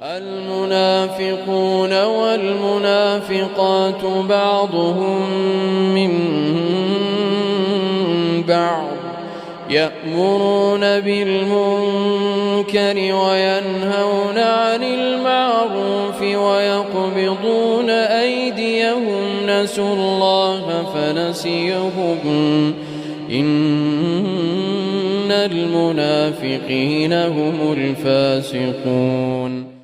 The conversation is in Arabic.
المنافقون والمنافقات بعضهم من بعض يأمرون بالمنكر وينهون عن المعروف ويقبضون أيديهم نسوا الله فنسيهم إن المنافقين هم الفاسقون